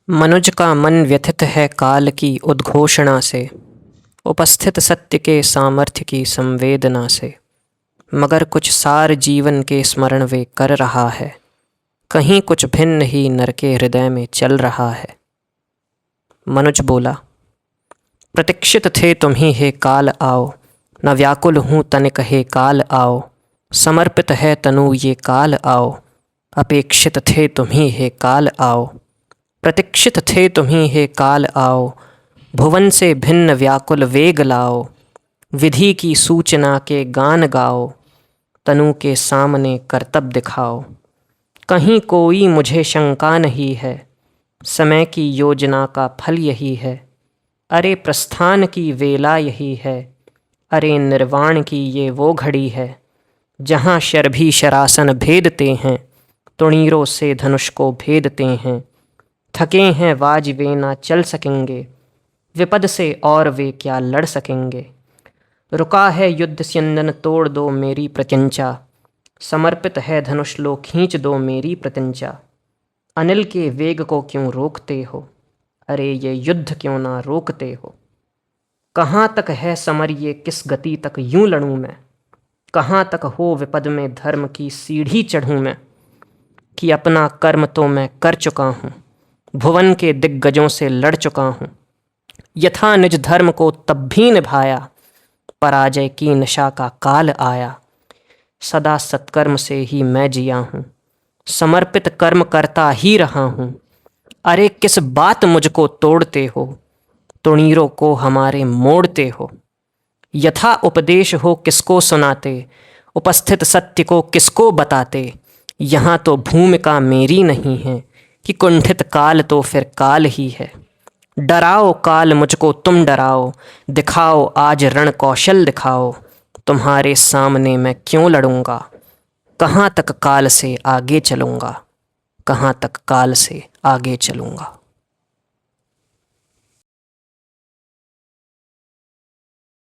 मनुज का मन व्यथित है काल की उद्घोषणा से, उपस्थित सत्य के सामर्थ्य की संवेदना से। मगर कुछ सार जीवन के स्मरण वे कर रहा है, कहीं कुछ भिन्न ही नर के हृदय में चल रहा है। मनुज बोला, प्रतीक्षित थे तुम ही हे काल आओ, न व्याकुल हूँ तनिक हे काल आओ। समर्पित है तनु ये काल आओ, अपेक्षित थे तुम ही हे काल आओ। प्रतीक्षित थे तुम ही हे काल आओ, भुवन से भिन्न व्याकुल वेग लाओ। विधि की सूचना के गान गाओ, तनु के सामने करतब दिखाओ। कहीं कोई मुझे शंका नहीं है, समय की योजना का फल यही है। अरे प्रस्थान की वेला यही है, अरे निर्वाण की ये वो घड़ी है। जहाँ शरभी शरासन भेदते हैं, तुणीरों से धनुष को भेदते हैं। थके हैं वाज वे ना चल सकेंगे, विपद से और वे क्या लड़ सकेंगे। रुका है युद्ध स्यंदन तोड़ दो मेरी प्रत्यंचा, समर्पित है धनुष लो खींच दो मेरी प्रत्यंचा। अनिल के वेग को क्यों रोकते हो, अरे ये युद्ध क्यों ना रोकते हो। कहाँ तक है समर ये किस गति तक यूं लड़ूं मैं, कहाँ तक हो विपद में धर्म की सीढ़ी चढ़ूं मैं। कि अपना कर्म तो मैं कर चुका हूँ, भुवन के दिग्गजों से लड़ चुका हूँ। यथा निज धर्म को तब भी निभाया, पराजय की नशा का काल आया। सदा सत्कर्म से ही मैं जिया हूँ, समर्पित कर्म करता ही रहा हूँ। अरे किस बात मुझको तोड़ते हो, तुणीरों को हमारे मोड़ते हो। यथा उपदेश हो किसको सुनाते, उपस्थित सत्य को किसको बताते। यहाँ तो भूमिका मेरी नहीं है, कि कुंठित काल तो फिर काल ही है। डराओ काल मुझको तुम डराओ, दिखाओ आज रण कौशल दिखाओ। तुम्हारे सामने मैं क्यों लड़ूंगा, कहाँ तक काल से आगे चलूँगा, कहाँ तक काल से आगे चलूँगा।